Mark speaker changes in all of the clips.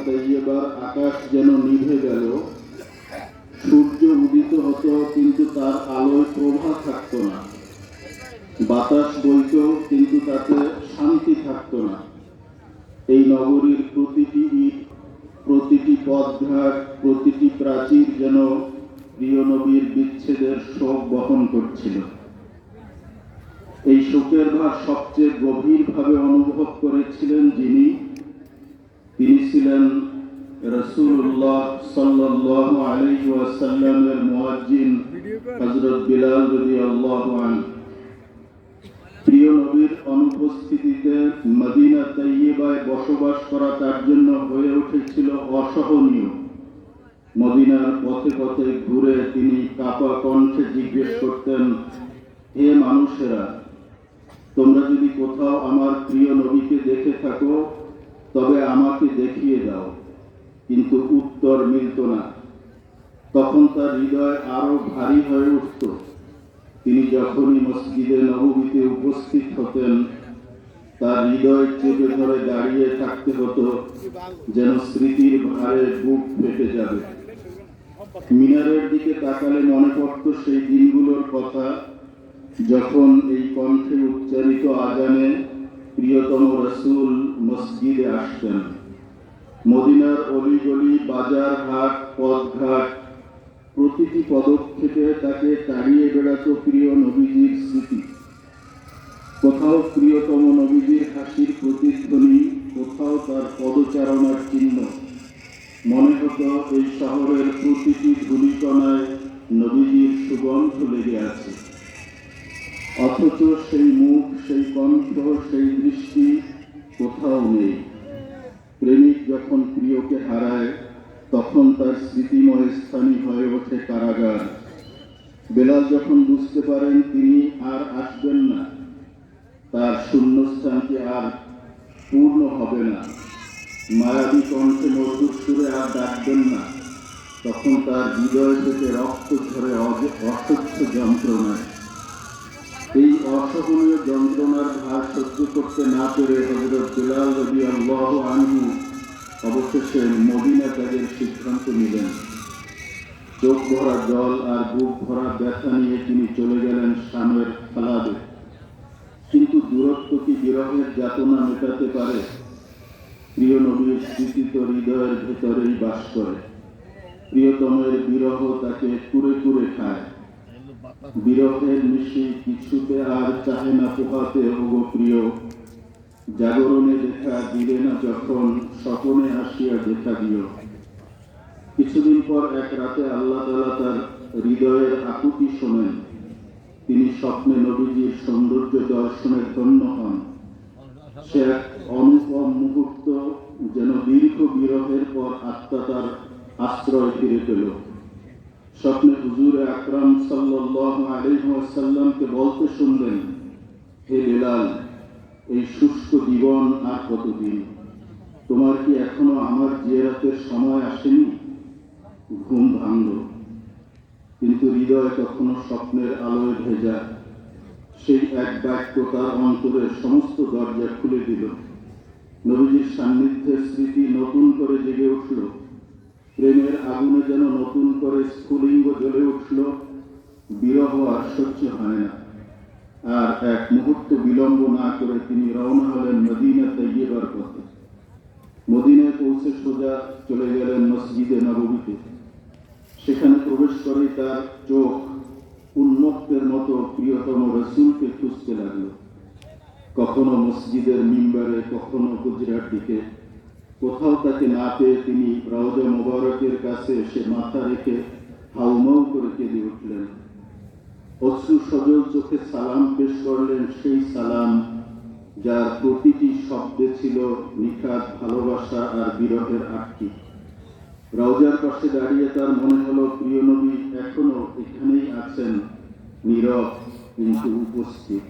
Speaker 1: তাইয়্যিবার আকাশ যেন নিভে গেল, সূর্য উদিত হতো কিন্তু তার আলোয় প্রভা থাকতো না, বাতাস বইত কিন্তু তাতে শান্তি থাকতো না। এই নগরীর প্রতিটি ইট, প্রতিটি পথঘাট, প্রতিটি প্রাচীর যেন প্রিয় নবীর বিচ্ছেদের শোক বহন করছিল। এই শোকের ভার সবচেয়ে গভীরভাবে অনুভব করেছিলেন তিনি ছিলেন রাসূলুল্লাহ সাল্লাল্লাহু আলাইহি ওয়াসাল্লামের মুয়াজ্জিন হযরত বিলাল রাদিয়াল্লাহু আনহু। প্রিয় নবীর অনুপস্থিতিতে মদিনা তাইয়্যিবায় বসবাস করা তার জন্য হয়ে উঠেছিল অসহনীয়। মদিনার পথে পথে ঘুরে তিনি কাঁপা কণ্ঠে জিজ্ঞেস করতেন, হে মানুষেরা, তোমরা যদি কোথাও আমার প্রিয় নবীকে দেখে থাকো তবে আমাকে দেখিয়ে দাও। কিন্তু উত্তর মিলত না। তখন তার হৃদয় আরো ভারী হয়ে উঠত। তিনি যখনই মসজিদে নববীতে উপস্থিত হতেন, তার হৃদয় চেপে ধরে দাঁড়িয়ে থাকতে হতো, যেন স্মৃতির ভারে বুক ফেটে যাবে। মিনারের দিকে তাকালে মনে পড়ত সেই দিনগুলোর কথা, যখন এই কণ্ঠে উচ্চারিত আজানে প্রিয়তম রাসূল মসজিদে আসতেন। মদিনার অলিগলি, বাজার হাট, পথঘাট, প্রতিটি পদক্ষেপে তাকে তাড়িয়ে বেড়াত প্রিয় নবীজির স্মৃতি। কোথাও প্রিয়তম নবীজির হাসির প্রতিধ্বনি, কোথাও তার পদচারণার চিহ্ন। মনে হতো এই শহরের প্রতিটি ধূলিকণায় নবীজির সুগন্ধ লেগে আছে। অথচ সেই মুখ, সেই কণ্ঠ, সেই দৃষ্টি কোথাও নেই। প্রেমিক যখন প্রিয়কে হারায়, তখন তার স্মৃতিময় স্থানই হয়ে ওঠে কারাগার। বেলাল যখন বুঝতে পারেন তিনি আর আসবেন না, তার শূন্যস্থানটি আর পূর্ণ হবে না, মায়াবী কণ্ঠে মধুর সুরে আর ডাকবেন না, তখন তার হৃদয় থেকে রক্ত ঝরে অসহ্য যন্ত্রণায়। এই অসহনীয় যন্ত্রণার ভার সহ্য করতে না পেরে হযরত বিলাল রাদিয়াল্লাহু আনহু অবশেষে মদিনা ত্যাগের সিদ্ধান্ত নিলেন। চোখ ভরা জল আর বুক ভরা ব্যথা নিয়ে তিনি চলে গেলেন শামের খালাদে। কিন্তু দূরত্ব কি বিরহের যাতনা মেটাতে পারে? প্রিয় নবীর স্মৃতি তো হৃদয়ের ভেতরেই বাস করে। প্রিয়তমের বিরহ তাকে কুরে কুরে খায়। বিরহের নিশি কিছুতে আর চাহে না পোহাতে, ওগো প্রিয়। জাগরণে দেখা দিলে না যখন, স্বপনে আসিয়া দেখা দিও। কিছুদিন পর এক রাতে আল্লাহ তাআলা তার হৃদয়ের আকুতি শোনেন। তিনি স্বপ্নে নবীজির সৌন্দর্য দর্শনে ধন্য হন। সে এক অনুপম মুহূর্ত, যেন দীর্ঘ বিরহের পর আত্মা তার আশ্রয় ফিরে পেল। স্বপ্নে হুজুরে আকরাম সাল্লাল্লাহু আলাইহি ওয়াসাল্লামকে বলতে শুনলেন, হে বেলাল, এই শুষ্ক জীবন আর কতদিন? তোমার কি এখনো আমার জিয়ারতের সময় আসেনি? ঘুম ভাঙল, কিন্তু হৃদয় তখনো স্বপ্নের আলোয় ভেজা। সেই এক বাক্য তার অন্তরের সমস্ত দরজা খুলে দিল। নবীজির সান্নিধ্যের স্মৃতি নতুন করে জেগে উঠল। প্রেমের আগুনে যেন নতুন করে স্ফুলিঙ্গ জ্বলে উঠল। বিরহ আর সহ্য হয় না। আর এক মুহূর্ত বিলম্ব না করে তিনি রওনা হলেন মদিনা তাইয়্যিবার পথে। মদিনায় পৌঁছে সোজা চলে গেলেন মসজিদে নববীতে। সেখানে প্রবেশ করে তার চোখ উন্মত্তের মতো প্রিয়তম রাসূলকে খুঁজতে লাগলো। কখনো মসজিদের মিম্বারে, কখনো হুজরার দিকে। কোথাও তাকে না পেয়ে তিনি রওজা মুবারকের কাছে এসে মাথা রেখে হাউমাউ করে কেঁদে উঠলেন। অশ্রু সজল চোখে সালাম পেশ করলেন, সেই সালাম যার প্রতিটি শব্দে ছিল নিখাদ ভালোবাসা আর বিরহের আটকি। রওজার পাশে দাঁড়িয়ে তার মনে হলো প্রিয় নবী এখনো এখানেই আছেন, নীরব কিন্তু উপস্থিত।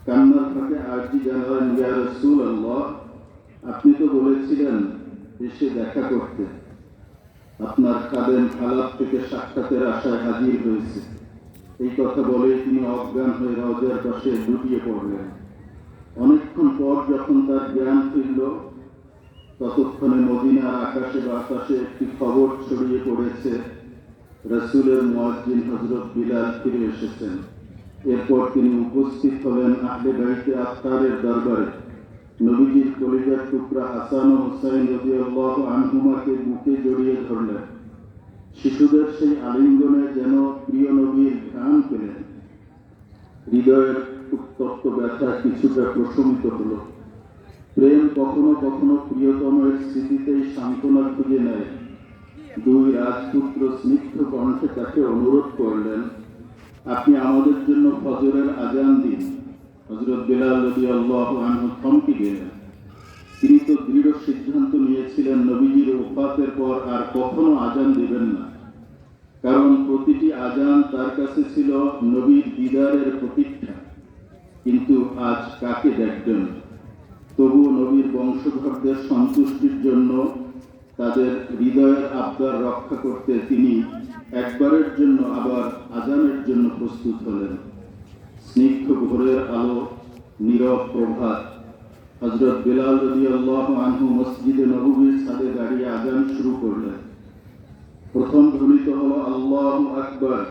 Speaker 1: কান্নার ফাঁকে আরজি জানালেন, ইয়া রাসূলুল্লাহ, আপনি তো বলেছিলেন এসে দেখা করতে। আপনার খাদেম খালাত থেকে সাক্ষাতের আশায় হাজির হয়েছে। এই কথা বলে তিনি অজ্ঞান হয়ে রওজার পাশে লুটিয়ে পড়লেন। অনেকক্ষণ পর যখন তার জ্ঞান ফিরল, ততক্ষণে মদিনার আকাশে বাতাসে একটি খবর ছড়িয়ে পড়েছে, রাসূলের মুয়াজ্জিন হযরত বিলাল ফিরে এসেছেন। এরপর তিনি উপস্থিত হলেন আহলে বাইতে আত্তারের দরবারে। নবীজির কলিজার টুকরা হাসান ও হুসাইন রাদিয়াল্লাহু আনহুমাকে বুকে জড়িয়ে ধরলেন। শিশুদের সেই আলিঙ্গনে যেন প্রিয় নবীর ঘ্রাণ পেলেন। হৃদয়ের উত্তপ্ত ব্যথা কিছুটা প্রশমিত হল। প্রেম কখনো কখনো প্রিয়তমের স্মৃতিতেই সান্ত্বনা খুঁজে নেয়। দুই রাজপুত্র স্নিগ্ধ কণ্ঠে তাকে অনুরোধ করলেন, আপনি আমাদের জন্য ফজরের আজান দিন। হযরত বিলাল রাদিয়াল্লাহু আনহু থমকে গেলেন। তিনি তো দৃঢ় সিদ্ধান্ত নিয়েছিলেন নবীজির ওফাতের পর আর কখনো আজান দিবেন না, কারণ প্রতিটি আজান তার কাছে ছিল নবীর দিদারের প্রতীক্ষা। কিন্তু আজ কাকে দেখবেন? তবুও নবীর বংশধরদের সন্তুষ্টির জন্য, তাদের হৃদয়ের আবদার রক্ষা করতে তিনি একবারের জন্য আবার আজানের জন্য প্রস্তুত হলেন। স্নিগ্ধ ভোরের আলো, নীরব প্রভাত। হযরত বিলাল রাদিয়াল্লাহু আনহু মসজিদে নববীর ছাদে দাঁড়িয়ে আজান শুরু করলেন। প্রথম ধ্বনিত হলো আল্লাহু আকবার,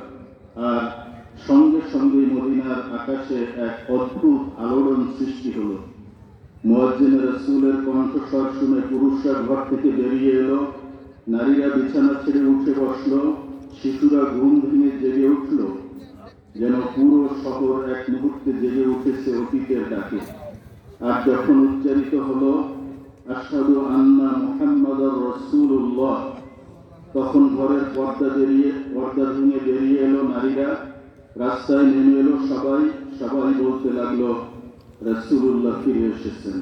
Speaker 1: আর সঙ্গে সঙ্গে মদিনার আকাশে এক অদ্ভুত আলোড়ন সৃষ্টি হলো। মুয়াজ্জিন রাসূলের কণ্ঠস্বর শুনে পুরুষরা ঘর থেকে বেরিয়ে এলো, নারীরা বিছানা ছেড়ে উঠে বসলো, শিশুরা ঘুম ভেঙে জেগে উঠল, যেন পুরো শহর এক মুহূর্তে জেগে উঠেছে অতীতের ডাকে। আর যখন উচ্চারিত হলো আশহাদু আন্না মুহাম্মাদার রাসূলুল্লাহ, তখন ঘরের পর্দা ভেঙে বেরিয়ে এলো নারীরা, রাস্তায় নেমে এলো সবাই বলতে লাগলো, রাসূলুল্লাহ ফিরে এসেছেন।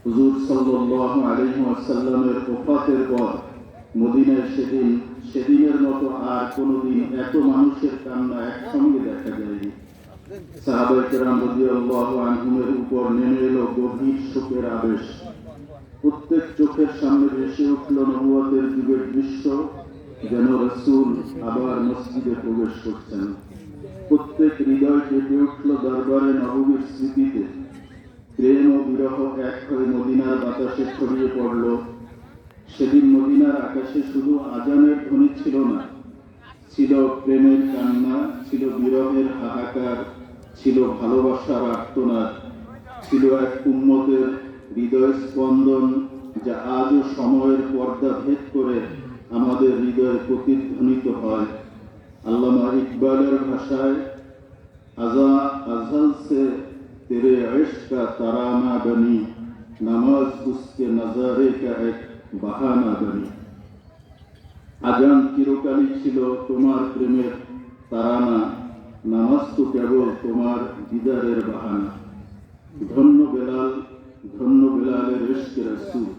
Speaker 1: হুজুর সাল্লাল্লাহু আলাইহি ওয়াসাল্লামের ওফাতের পর মদিনায় সেদিনের মতো আর কোনোদিন এত মানুষের কান্না একসঙ্গে দেখা যায়নি। সাহাবায়ে কেরাম রাদিয়াল্লাহু আনহুমের উপর নেমে এলো গভীর শোকের আবেশ। প্রত্যেক চোখের সামনে ভেসে উঠল নবুয়তের যুগের দৃশ্য, যেন রাসূল আবার মসজিদে প্রবেশ করছেন। প্রত্যেক হৃদয় কেঁপে উঠল দরবারে নববীর স্মৃতিতে। প্রেম ও বিরহ এক হয়ে মদিনার বাতাসে ছড়িয়ে পড়ল। সেদিন মদিনার আকাশে শুধু আজানের ধ্বনি ছিল না, ছিল প্রেমের কান্না, ছিল বিরহের হাহাকার, ছিল ভালোবাসার আর্তনাদ, ছিল এক উম্মতের হৃদয় স্পন্দন, যা আজও সময়ের পর্দা ভেদ করে আমাদের হৃদয়ে প্রতিধ্বনিত হয়। আল্লামা ইকবালের ভাষায়, আজল সে তেরে ইশক কা তারানা বনি, নামাজ উসকে নজারে কা এক বাহানা বনি। আজান চিরকালই ছিল তোমার প্রেমের তারানা, নামাজ তো কেবল তোমার দিদারের বাহানা। ধন্য বেলালের ইশকে রাসূল।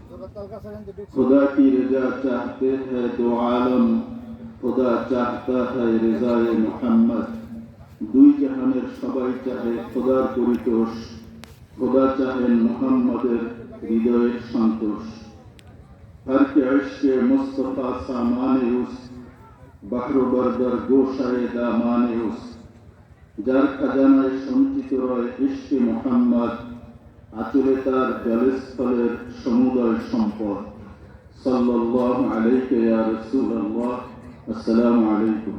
Speaker 1: खुदा की रजा चाहते हैं दो आलम, खुदा चाहता है রেজায়ে মুহাম্মদ। দুই জাহানের সবাই চাহে খোদার পরিতোষ, খোদা চাহেন মুহাম্মদের হৃদয়ের সন্তোষ। हर के इश्क़े मुस्तफा सामाने उस, बहर बरदर गोशाए दामाने उस। যার খাজানায় সঞ্চিত রয় ইশকে মুহাম্মদ, আঁচলে তার জলস্থলের সমুদয় সম্পদ। সাল্লাল্লাহু আলাইহি ইয়া রাসূলুল্লাহ। আসসালামু আলাইকুম।